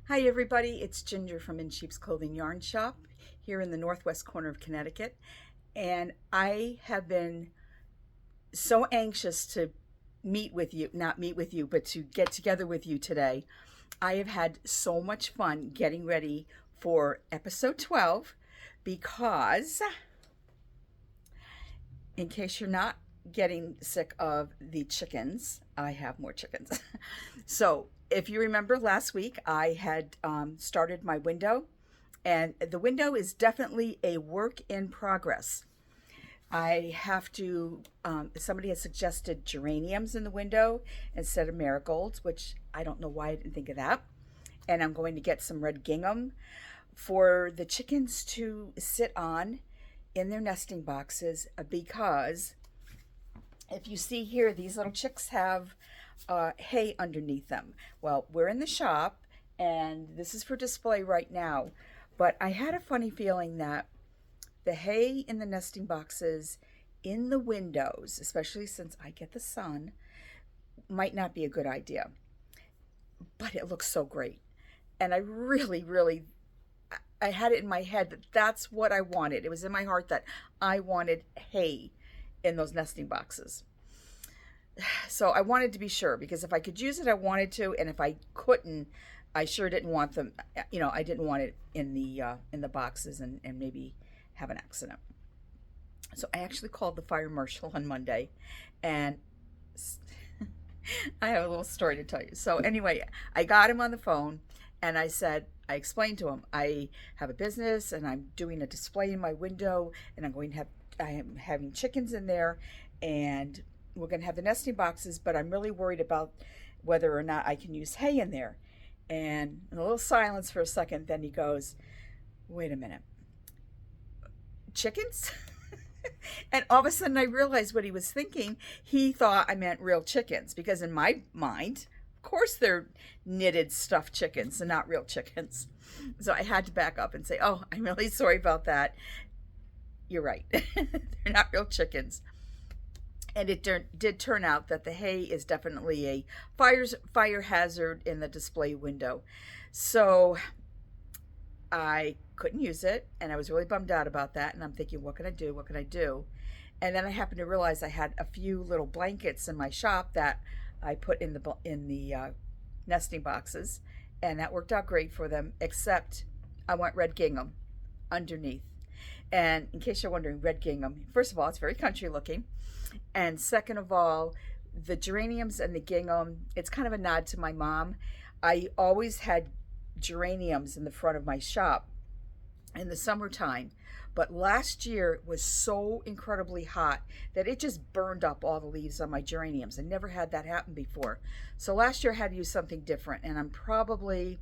Hi everybody, it's Ginger from In Sheep's Clothing Yarn Shop here in the northwest corner of Connecticut. And I have been so anxious to meet with you, not meet with you, but to get together with you today. I have had so much fun getting ready for episode 12 because, in case you're not getting sick of the chickens, I have more chickens. So, if you remember last week, I had started my window, and the window is definitely a work in progress. I have to, somebody has suggested geraniums in the window instead of marigolds, which I don't know why I didn't think of that. And I'm going to get some red gingham for the chickens to sit on in their nesting boxes because if you see here, these little chicks have hay underneath them. Well, we're in the shop and this is for display right now, but I had a funny feeling that the hay in the nesting boxes in the windows, especially since I get the sun, might not be a good idea. But it looks so great. And I really, I had it in my head that that's what I wanted. It was in my heart that I wanted hay in those nesting boxes. So I wanted to be sure because if I could use it, I wanted to, and if I couldn't, I sure didn't want them. I didn't want it in the boxes and maybe have an accident. So I actually called the fire marshal on Monday, and I have a little story to tell you. So anyway, I got him on the phone, and I explained to him, I have a business, and I'm doing a display in my window, and I am having chickens in there, and we're going to have the nesting boxes, but I'm really worried about whether or not I can use hay in there. And a little silence for a second, then he goes, "Wait a minute, chickens?" And all of a sudden I realized what he was thinking. He thought I meant real chickens because in my mind, of course they're knitted stuffed chickens and not real chickens. So I had to back up and say, "Oh, I'm really sorry about that. You're right. They're not real chickens." And it did turn out that the hay is definitely a fire hazard in the display window. So I couldn't use it, and I was really bummed out about that. And I'm thinking, what can I do? What can I do? And then I happened to realize I had a few little blankets in my shop that I put in the nesting boxes, and that worked out great for them. Except I want red gingham underneath. And in case you're wondering, red gingham, first of all, it's very country looking, and second of all, the geraniums and the gingham, it's kind of a nod to my mom. I always had geraniums in the front of my shop in the summertime. But last year it was so incredibly hot that it just burned up all the leaves on my geraniums. I never had that happen before. So last year I had to use something different. And I'm probably,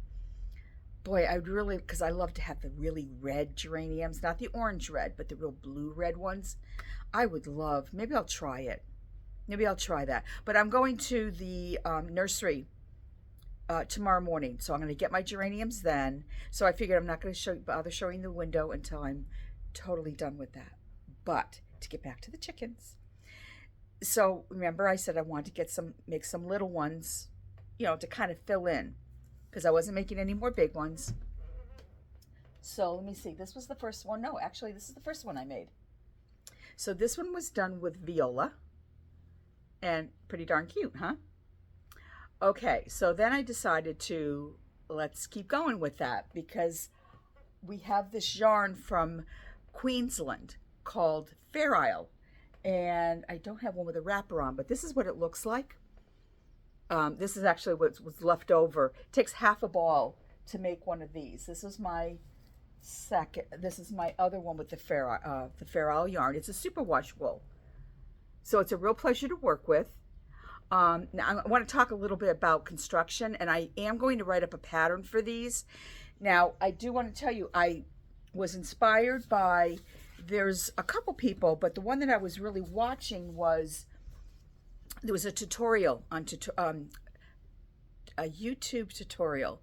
boy, I'd really, because I love to have the really red geraniums, not the orange red, but the real blue red ones. I would love, maybe I'll try it. Maybe I'll try that. But I'm going to the nursery tomorrow morning. So I'm going to get my geraniums then. So I figured I'm not going to bother showing the window until I'm totally done with that. But to get back to the chickens. So remember I said I wanted to make some little ones, to kind of fill in because I wasn't making any more big ones. So let me see. This was the first one. No, actually, this is the first one I made. So this one was done with viola and pretty darn cute, huh? Okay, so then I decided to let's keep going with that because we have this yarn from Queensland called Fair Isle. And I don't have one with a wrapper on, but this is what it looks like. This is actually what was left over. It takes half a ball to make one of these. This is my second. This is my other one with the Fair Isle yarn. It's a superwash wool, so it's a real pleasure to work with. Now I want to talk a little bit about construction, and I am going to write up a pattern for these. Now I do want to tell you I was inspired by, there's a couple people, but the one that I was really watching was, there was a tutorial on a YouTube tutorial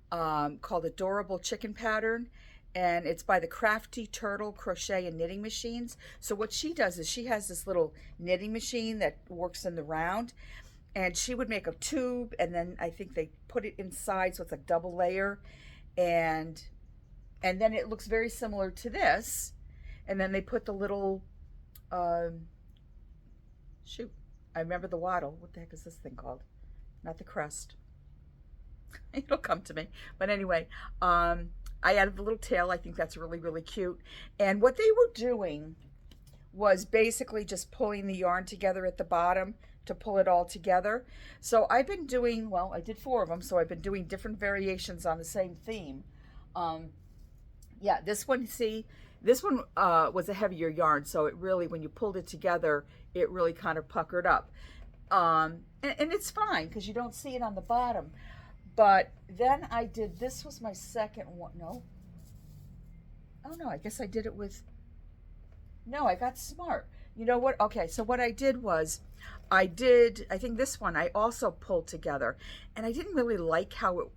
called Adorable Chicken Pattern, and it's by the Crafty Turtle Crochet and Knitting Machines. So what she does is she has this little knitting machine that works in the round, And she would make a tube, and then I think they put it inside, so it's like double layer, and then it looks very similar to this. And then they put the little shoot, I remember the wattle. What the heck is this thing called? Not the crest. It'll come to me. But anyway, I added the little tail. I think that's really, really cute. And what they were doing was basically just pulling the yarn together at the bottom to pull it all together. So I've been doing, well, I did 4 of them, so I've been doing different variations on the same theme. Yeah, this one, see, this one was a heavier yarn, so it really, when you pulled it together, it really kind of puckered up. And it's fine because you don't see it on the bottom. But then I did, this was my second one, no? Oh no, I guess I did it with, no, I got smart. You know what? Okay, so what I did was, I think this one I also pulled together, and I didn't really like how it,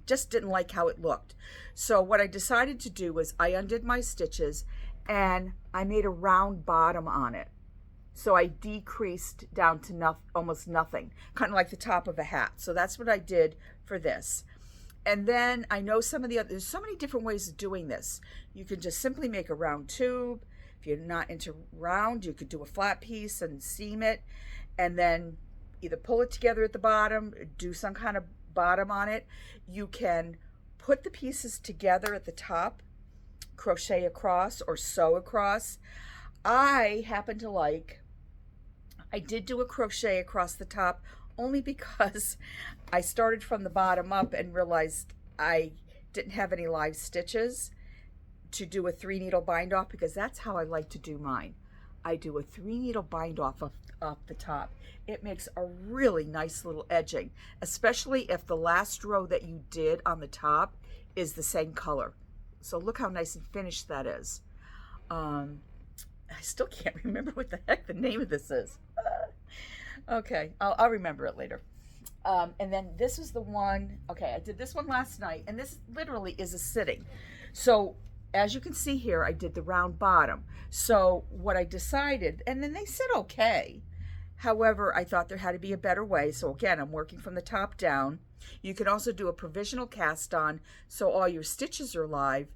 just didn't like how it looked. So what I decided to do was I undid my stitches and I made a round bottom on it. So I decreased down to almost nothing, kind of like the top of a hat. So that's what I did for this. And then I know some of the other, there's so many different ways of doing this. You can just simply make a round tube. If you're not into round, you could do a flat piece and seam it, and then either pull it together at the bottom, do some kind of bottom on it. You can put the pieces together at the top, crochet across or sew across. I happen to like, I did do a crochet across the top only because I started from the bottom up and realized I didn't have any live stitches to do a 3-needle bind off, because that's how I like to do mine. I do a 3-needle bind off the top. It makes a really nice little edging, especially if the last row that you did on the top is the same color. So look how nice and finished that is. I still can't remember what the heck the name of this is. Okay, I'll remember it later. And then this was the one, okay, I did this one last night, and this literally is a sitting. So as you can see here, I did the round bottom. So what I decided, and then they said okay. However, I thought there had to be a better way. So again, I'm working from the top down. You can also do a provisional cast on, so all your stitches are live,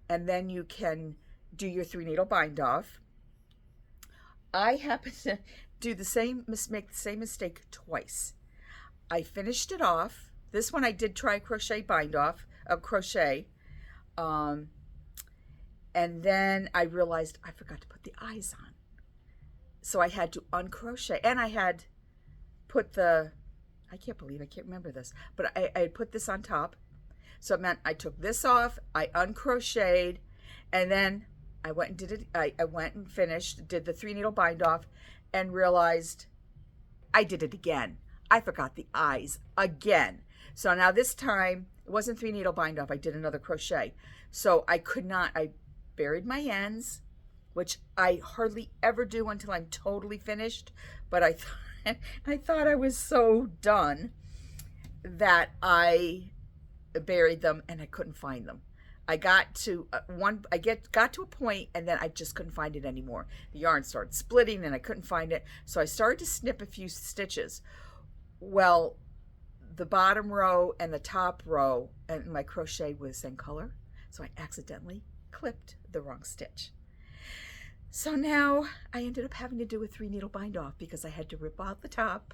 and then you can do your 3-needle bind off. I happen to do the same, make the same mistake twice. I finished it off. This one I did try crochet bind off, crochet. And then I realized I forgot to put the eyes on. So I had to uncrochet, and I had put the, I can't remember this, but I had put this on top. So it meant I took this off, I uncrocheted, and then I went and did it, I went and finished, did the 3-needle bind off, and realized I did it again. I forgot the eyes again. So now this time, it wasn't 3-needle bind off, I did another crochet. So I could not, I buried my ends, which I hardly ever do until I'm totally finished, but I thought I was so done that I buried them and I couldn't find them. I got to got to a point, and then I just couldn't find it anymore. The yarn started splitting and I couldn't find it, so I started to snip a few stitches. Well, the bottom row and the top row and my crochet were the same color, so I accidentally clipped the wrong stitch. So now I ended up having to do a 3-needle bind off because I had to rip out the top,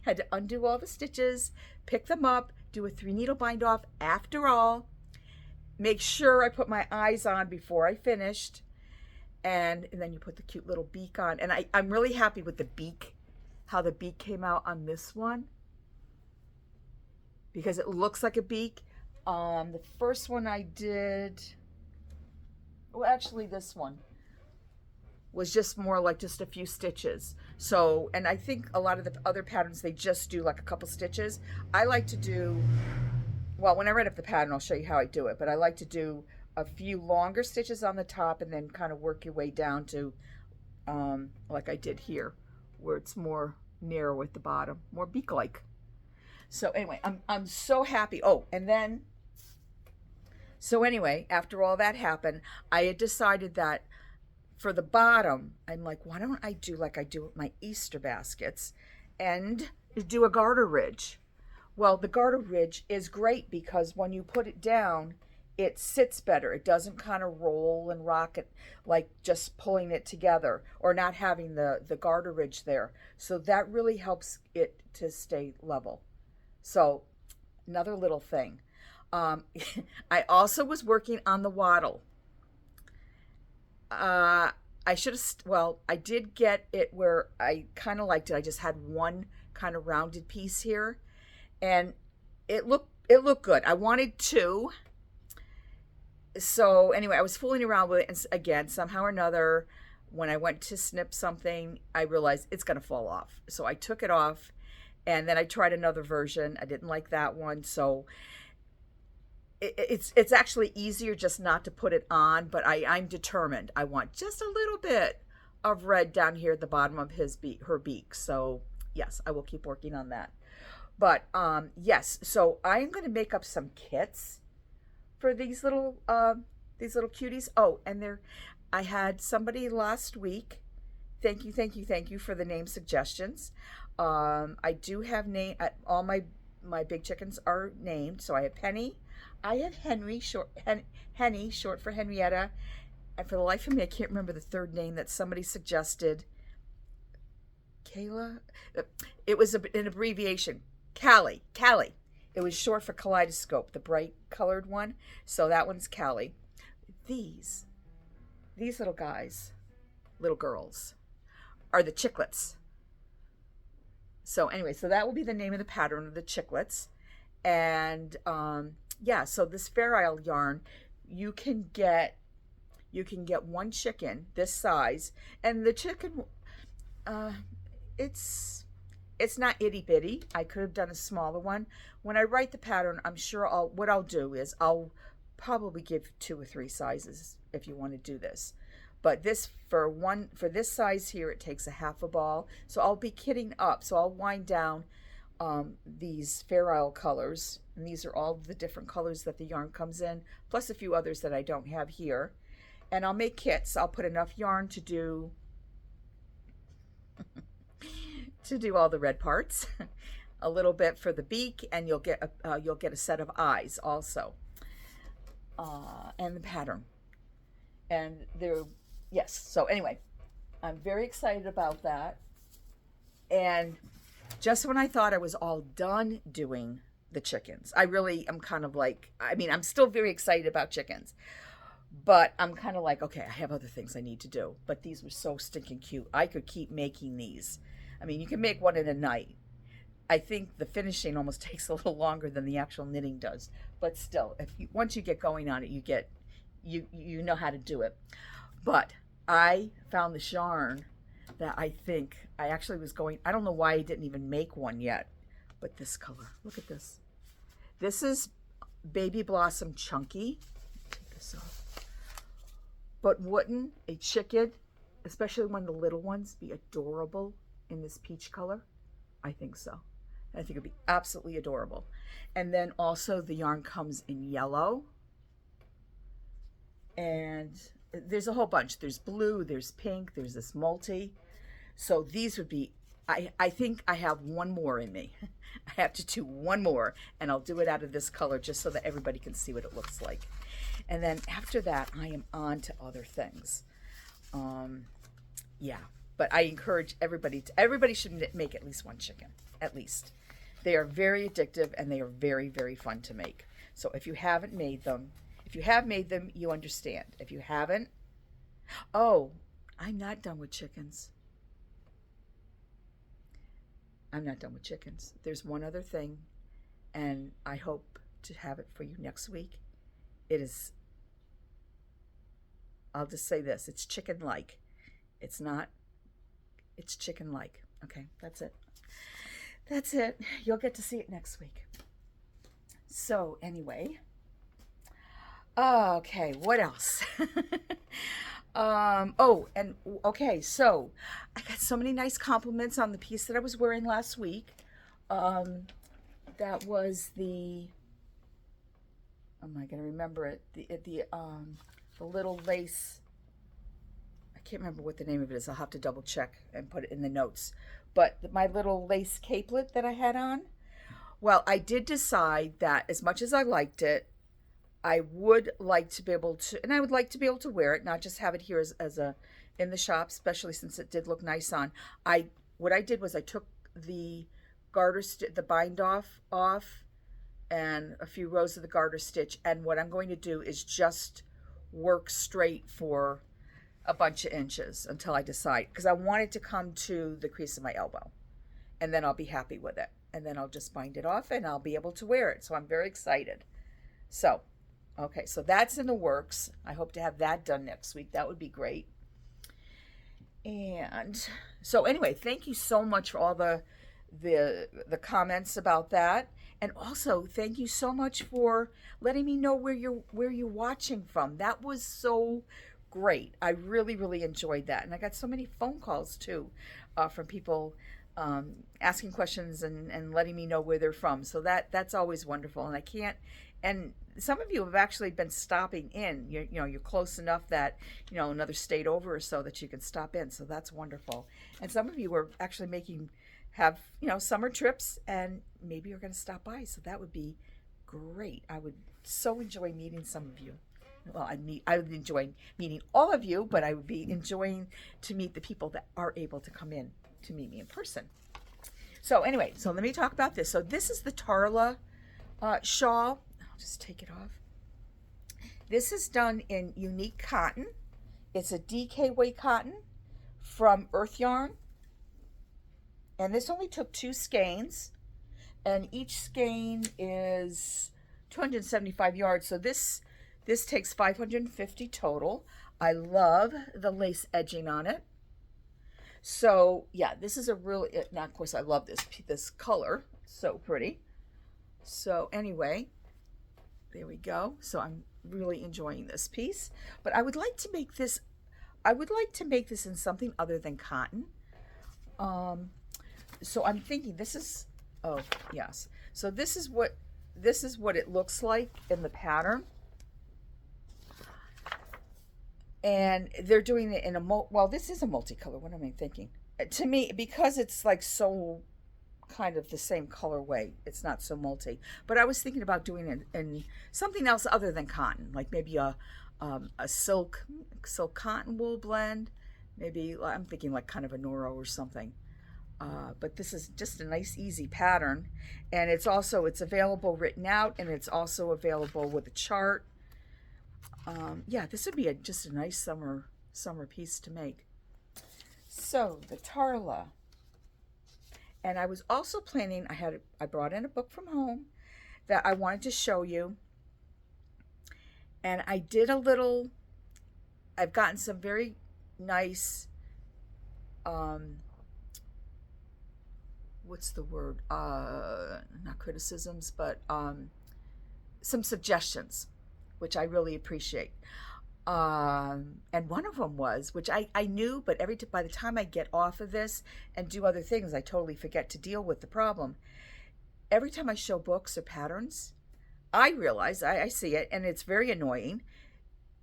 had to undo all the stitches, pick them up, do a 3-needle bind off after all, make sure I put my eyes on before I finished, and then you put the cute little beak on. And I'm really happy with the beak, how the beak came out on this one, because it looks like a beak. The first one I did, well, actually this one was just more like just a few stitches. So, and I think a lot of the other patterns, they just do like a couple stitches. I like to do, well, when I write up the pattern, I'll show you how I do it, but I like to do a few longer stitches on the top and then kind of work your way down to, like I did here, where it's more narrow at the bottom, more beak-like. So anyway, I'm so happy. Oh, and then, so anyway, after all that happened, I had decided that for the bottom, I'm like, why don't I do like I do with my Easter baskets? And do a garter ridge. Well, the garter ridge is great because when you put it down, it sits better. It doesn't kind of roll and rock it like just pulling it together or not having the garter ridge there. So that really helps it to stay level. So another little thing. I also was working on the wattle. I should have, well, I did get it where I kind of liked it. I just had one kind of rounded piece here, and it looked good. I wanted two. So anyway, I was fooling around with it, and again, somehow or another, when I went to snip something, I realized it's going to fall off. So I took it off, and then I tried another version. I didn't like that one, so it's actually easier just not to put it on, but I'm determined. I want just a little bit of red down here at the bottom of her beak. So yes, I will keep working on that. But yes, so I'm going to make up some kits for these little cuties. Oh, and I had somebody last week. Thank you for the name suggestions. I do have all my big chickens are named. So I have Penny, I have Henry, Henny, short for Henrietta, and for the life of me, I can't remember the third name that somebody suggested. Kayla? It was an abbreviation. Callie. It was short for Kaleidoscope, the bright colored one. So that one's Callie. These little guys, little girls, are the chiclets. So anyway, so that will be the name of the pattern of the chiclets. And yeah, so this Fair Isle yarn, you can get one chicken this size, and the chicken, it's not itty bitty. I could have done a smaller one. When I write the pattern, I'm sure what I'll do is I'll probably give 2 or 3 sizes if you want to do this. But this for this size here, it takes a half a ball. So I'll be kitting up. So I'll wind down these Fair Isle colors, and these are all the different colors that the yarn comes in, plus a few others that I don't have here. And I'll make kits. I'll put enough yarn to do all the red parts, a little bit for the beak, and you'll get a set of eyes also, and the pattern. And yes. So anyway, I'm very excited about that. And just when I thought I was all done doing the chickens, I really am kind of like, I mean, I'm still very excited about chickens, but I'm kind of like, okay, I have other things I need to do. But these were so stinking cute. I could keep making these. I mean, you can make one in a night. I think the finishing almost takes a little longer than the actual knitting does. But still, once you get going on it, you know how to do it. But I found this yarn that I think I actually was going, I don't know why I didn't even make one yet, but this color, look at this. This is Baby Blossom Chunky. Take this off. But wouldn't a chicken, especially one of the little ones, be adorable in this peach color? I think so. I think it'd be absolutely adorable. And then also the yarn comes in yellow. And there's a whole bunch. There's blue, there's pink, there's this multi. So these would be, I think I have one more in me. I have to do one more, and I'll do it out of this color just so that everybody can see what it looks like. And then after that, I am on to other things. Yeah, but I encourage everybody should make at least one chicken, at least. They are very addictive, and they are very, very fun to make. So if you haven't made them, if you have made them, you understand. If you haven't, oh, I'm not done with chickens. I'm not done with chickens. There's one other thing, and I hope to have it for you next week. It is, I'll just say this, it's chicken-like. It's chicken-like. Okay, that's it. That's it. You'll get to see it next week. So anyway, okay, what else? Okay, so I got so many nice compliments on the piece that I was wearing last week. That was the, am I gonna remember it? The little lace, I can't remember what the name of it is. I'll have to double check and put it in the notes. but my little lace capelet that I had on, well, I did decide that as much as I liked it, I would like to be able to, and I would like to be able to wear it, not just have it here as a in the shop, especially since it did look nice on. What I did was I took the the bind off, and a few rows of the garter stitch, and what I'm going to do is just work straight for a bunch of inches until I decide, because I want it to come to the crease of my elbow, and then I'll be happy with it, and then I'll just bind it off and I'll be able to wear it. So I'm very excited. So okay, so that's in the works. I hope to have that done next week. That would be great. And so anyway, thank you so much for all the comments about that. And also thank you so much for letting me know where you're watching from. That was so great. I really, really enjoyed that. And I got so many phone calls too, from people asking questions and letting me know where they're from. So that's always wonderful. And some of you have actually been stopping in. You're close enough that, another state over or so that you can stop in. So that's wonderful. And some of you are actually have summer trips, and maybe you're going to stop by. So that would be great. I would so enjoy meeting some of you. Well, I would enjoy meeting all of you, but I would be enjoying to meet the people that are able to come in to meet me in person. So anyway, so let me talk about this. So this is the Tarla shawl. I'll just take it off. This is done in unique cotton. It's a DK weight cotton from Earth Yarn. And this only took 2 skeins. And each skein is 275 yards. So this takes 550 total. I love the lace edging on it. So yeah, this is a really, now of course I love this color. So pretty. So anyway, there we go. So I'm really enjoying this piece. But I would like to make this in something other than cotton. So I'm thinking oh yes. So this is what it looks like in the pattern. And they're doing it in well, this is a multicolor. What am I thinking? To me, because it's like so kind of the same colorway, it's not so multi. But I was thinking about doing it in something else other than cotton, like maybe a silk cotton wool blend. Maybe I'm thinking like kind of a Noro or something. But this is just a nice, easy pattern, and it's available written out, and it's also available with a chart. Yeah, this would be just a nice summer piece to make. So the Tarla, and I was also planning. I brought in a book from home that I wanted to show you, and I did a little. I've gotten some very nice. What's the word? Not criticisms, but some suggestions, which I really appreciate. And one of them was, which I knew, but by the time I get off of this and do other things, I totally forget to deal with the problem. Every time I show books or patterns, I realize I see it, and it's very annoying.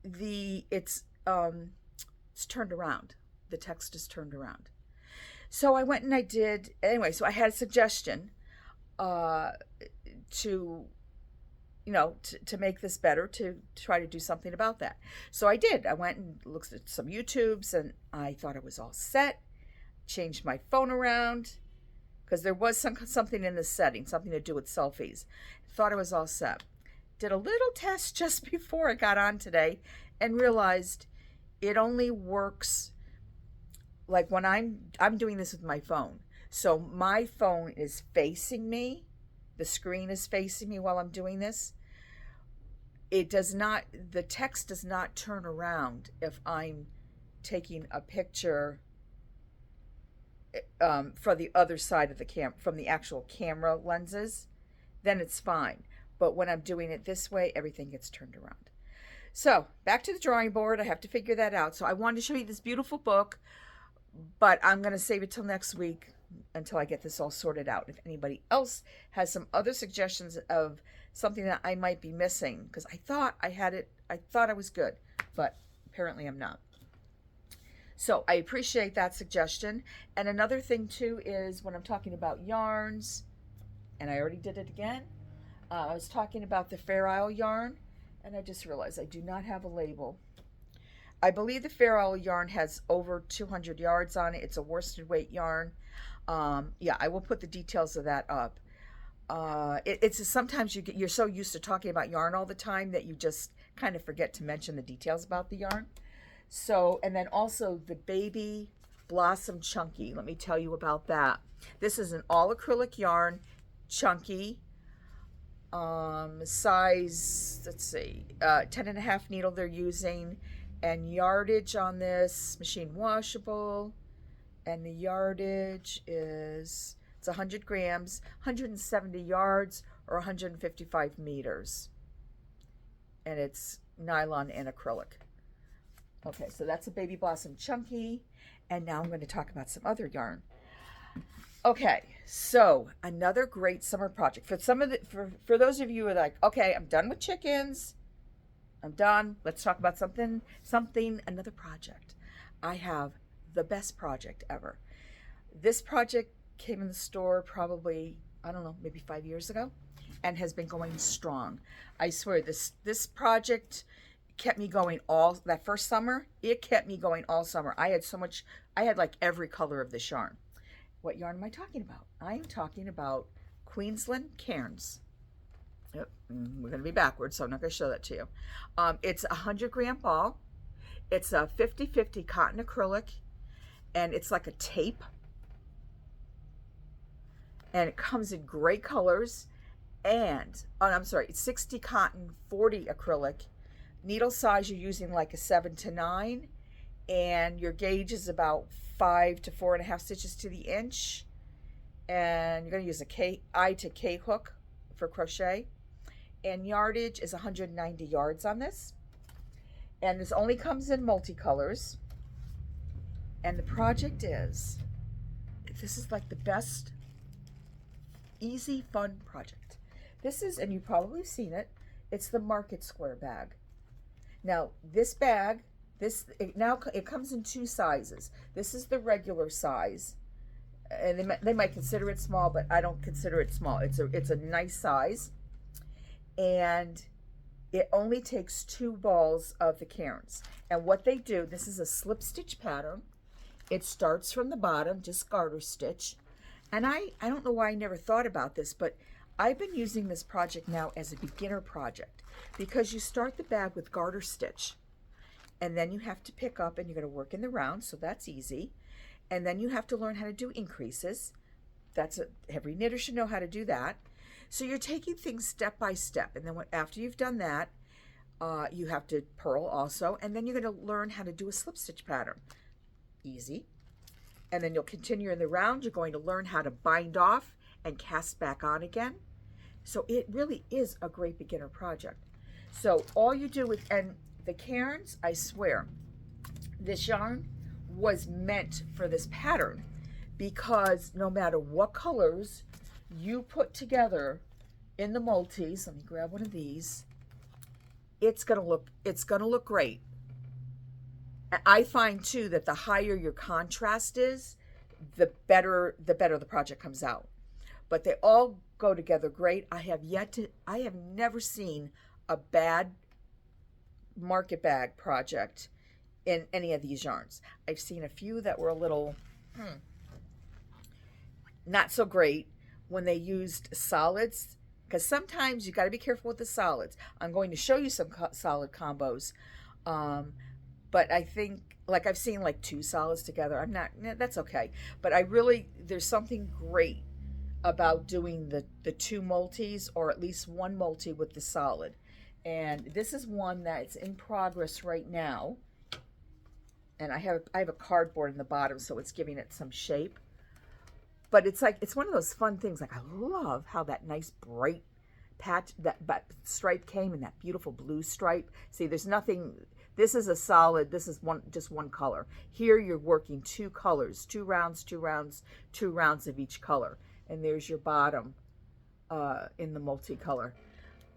It's turned around. The text is turned around. So I went and I did, anyway, so I had a suggestion to make this better, to try to do something about that. So I did. I went and looked at some YouTubes, and I thought it was all set. Changed my phone around, because there was something in the setting, something to do with selfies. Thought it was all set. Did a little test just before I got on today, and realized it only works like when I'm doing this with my phone. So my phone is facing me. The screen is facing me while I'm doing this. The text does not turn around if I'm taking a picture for the other side of the from the actual camera lenses. Then it's fine. But when I'm doing it this way, everything gets turned around. So back to the drawing board. I have to figure that out. So I wanted to show you this beautiful book, but I'm going to save it till next week until I get this all sorted out. If anybody else has some other suggestions of something that I might be missing, because I thought I had it, I thought I was good, but apparently I'm not. So I appreciate that suggestion. And another thing too is when I'm talking about yarns, and I already did it again, I was talking about the Fair Isle yarn, and I just realized I do not have a label. I believe the Fair Isle yarn has over 200 yards on it. It's a worsted weight yarn. Yeah, I will put the details of that up. It's sometimes you're so used to talking about yarn all the time that you just kind of forget to mention the details about the yarn. So, and then also the Baby Blossom Chunky. Let me tell you about that. This is an all acrylic yarn, chunky, size, let's see, 10.5 needle they're using, and yardage on this, machine washable, and the yardage is, it's 100 grams, 170 yards, or 155 meters. And it's nylon and acrylic. Okay, so that's a Baby Blossom Chunky. And now I'm going to talk about some other yarn. Okay, so another great summer project. For those of you who are like, okay, I'm done with chickens. I'm done. Let's talk about another project. I have the best project ever. This project came in the store probably, I don't know, maybe 5 years ago, and has been going strong. I swear, this project kept me going that first summer. It kept me going all summer. I had like every color of this yarn. What yarn am I talking about? I am talking about Queensland Cairns. Yep, we're going to be backwards, so I'm not going to show that to you. It's a 100-gram ball. It's a 50-50 cotton acrylic, and it's like a tape. And it comes in great colors. And, I'm sorry, it's 60 cotton, 40 acrylic. Needle size, you're using like a 7 to 9. And your gauge is about 5 to 4.5 stitches to the inch. And you're going to use a I to K hook for crochet. And yardage is 190 yards on this. And this only comes in multicolors. And the project is, this is like the best, easy, fun project. This is, and you've probably seen it, it's the Market Square bag. Now, this bag, it comes in 2 sizes. This is the regular size. And they might consider it small, but I don't consider it small. It's a nice size. And it only takes 2 balls of the Cairns. And what they do, this is a slip stitch pattern. It starts from the bottom, just garter stitch. And I don't know why I never thought about this, but I've been using this project now as a beginner project, because you start the bag with garter stitch, and then you have to pick up and you're going to work in the round, so that's easy. And then you have to learn how to do increases. Every knitter should know how to do that. So you're taking things step by step, and then after you've done that, you have to purl also, and then you're going to learn how to do a slip stitch pattern. Easy. And then you'll continue in the round. You're going to learn how to bind off and cast back on again. So it really is a great beginner project. So all you do and the Cairns, I swear, this yarn was meant for this pattern, because no matter what colors you put together in the multis, let me grab one of these, it's gonna look great. I find too that the higher your contrast is, the better the project comes out. But they all go together great. I have never seen a bad market bag project in any of these yarns. I've seen a few that were a little not so great when they used solids, because sometimes you got to be careful with the solids. I'm going to show you some solid combos. But I think, like, I've seen like 2 solids together. That's okay. But there's something great about doing the 2 multis, or at least 1 multi with the solid. And this is one that's in progress right now. And I have a cardboard in the bottom, so it's giving it some shape. But it's one of those fun things. Like, I love how that nice bright patch, that stripe came in that beautiful blue stripe. See, there's nothing. This is a solid. This is just one color. Here you're working 2 colors, 2 rounds, 2 rounds, 2 rounds of each color. And there's your bottom in the multicolor.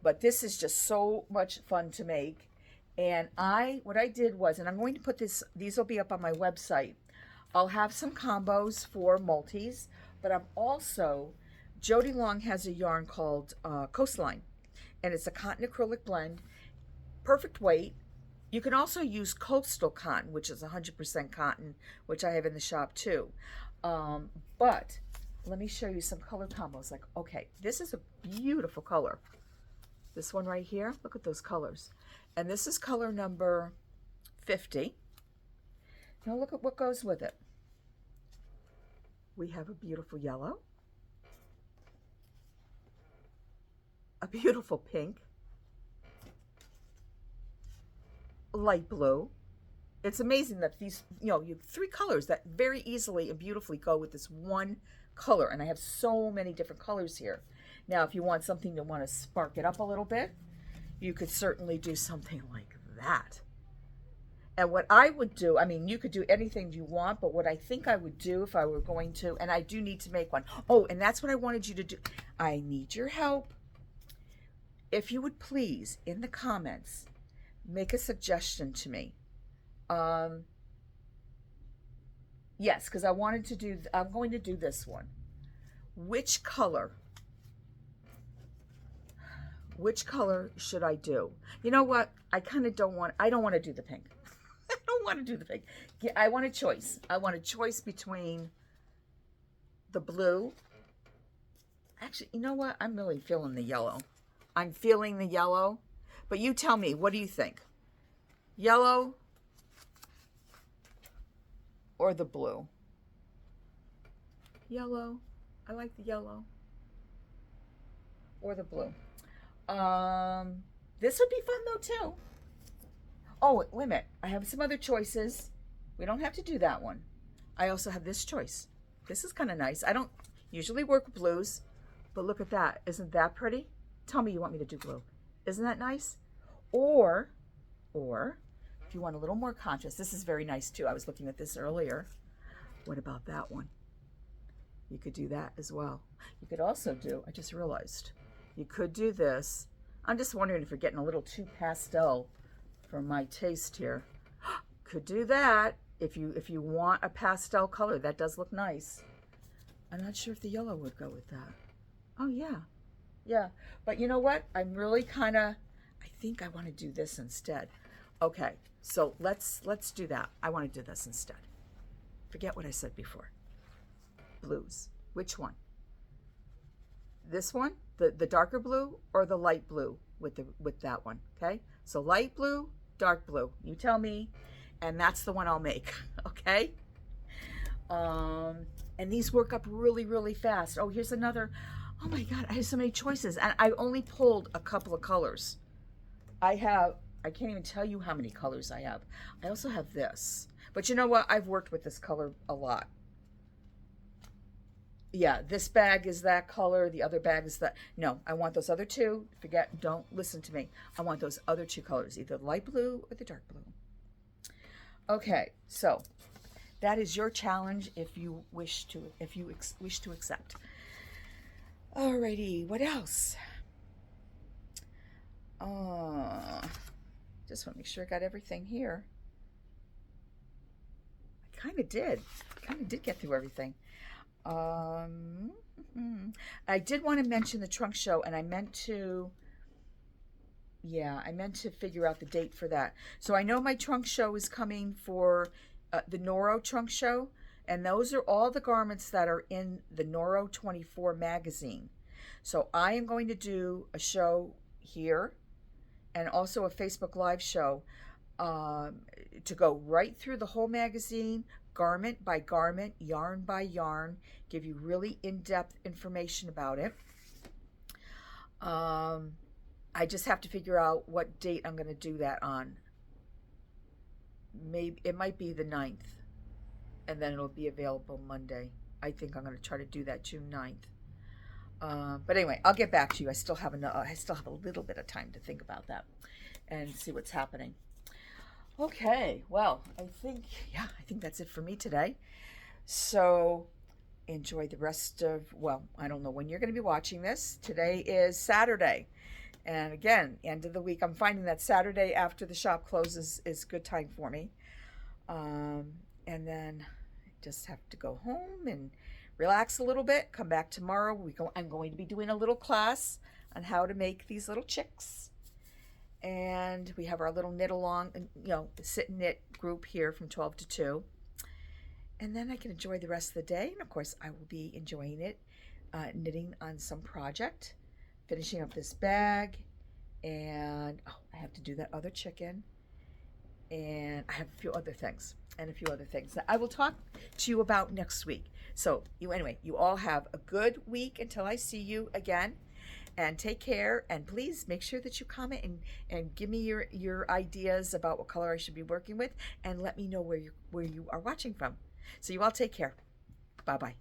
But this is just so much fun to make. And what I did was, and I'm going to put these will be up on my website. I'll have some combos for multis, but I'm also, Jody Long has a yarn called Coastline, and it's a cotton acrylic blend, perfect weight. You can also use coastal cotton, which is 100% cotton, which I have in the shop too. But let me show you some color combos. Like, okay, this is a beautiful color. This one right here, look at those colors. And this is color number 50. Now look at what goes with it. We have a beautiful yellow, a beautiful pink, light blue. It's amazing that these, you have 3 colors that very easily and beautifully go with this one color. And I have so many different colors here. Now, if you want something to want to spark it up a little bit, you could certainly do something like that. And what I would do, I mean, you could do anything you want, but what I think I would do if I were going to, and I do need to make one. Oh, and that's what I wanted you to do. I need your help. If you would please, in the comments, make a suggestion to me. Yes, because I'm going to do this one. Which color should I do? You know what? I don't want to do the pink. I don't want to do the pink. I want a choice. I want a choice between the blue. Actually, you know what? I'm really feeling the yellow. I'm feeling the yellow. But you tell me, what do you think? Yellow or the blue? Yellow. I like the yellow. Or the blue. This would be fun though too. Oh, wait a minute. I have some other choices. We don't have to do that one. I also have this choice. This is kind of nice. I don't usually work with blues, but look at that. Isn't that pretty? Tell me you want me to do blue. Isn't that nice? Or if you want a little more contrast, this is very nice too. I was looking at this earlier. What about that one? You could do that as well. You could also do, I just realized, you could do this. I'm just wondering if you're getting a little too pastel for my taste here. Could do that if you want a pastel color. That does look nice. I'm not sure if the yellow would go with that. Oh yeah. Yeah. But you know what? I'm really I think I want to do this instead. Okay. So let's do that. I want to do this instead. Forget what I said before. Blues. Which one? This one? The darker blue or the light blue with that one? Okay? So light blue, dark blue. You tell me, and that's the one I'll make. Okay? And these work up really, really fast. Oh, here's another. Oh my God, I have so many choices, and I only pulled a couple of colors. I can't even tell you how many colors I have. I also have this. But you know what? I've worked with this color a lot. Yeah, this bag is that color. The other bag is that. No, I want those other two. Don't listen to me. I want those other 2 colors, either the light blue or the dark blue. Okay, so that is your challenge if you wish to accept. Alrighty, what else? Just want to make sure I got everything here. I kind of did get through everything. I did want to mention the trunk show, and I meant to figure out the date for that. So I know my trunk show is coming for the Noro trunk show, and those are all the garments that are in the Noro 24 magazine. So I am going to do a show here and also a Facebook Live show to go right through the whole magazine, garment by garment, yarn by yarn, give you really in-depth information about it. I just have to figure out what date I'm going to do that on. Maybe it might be the 9th, and then it'll be available Monday. I think I'm going to try to do that June 9th. But anyway, I'll get back to you. I still have a little bit of time to think about that and see what's happening. Okay, well, I think that's it for me today. So enjoy the rest of, I don't know when you're going to be watching this. Today is Saturday, And again, end of the week, I'm finding that Saturday after the shop closes is good time for me. And then I just have to go home and relax a little bit. Come back tomorrow. I'm going to be doing a little class on how to make these little chicks. And we have our little knit along, sit and knit group here from 12 to 2. And then I can enjoy the rest of the day. And of course, I will be enjoying it, knitting on some project, finishing up this bag. And I have to do that other chicken. And I have a few other things that I will talk to you about next week. So you all have a good week until I see you again. And take care, and please make sure that you comment and give me your ideas about what color I should be working with, and let me know where you are watching from. So you all take care. Bye-bye.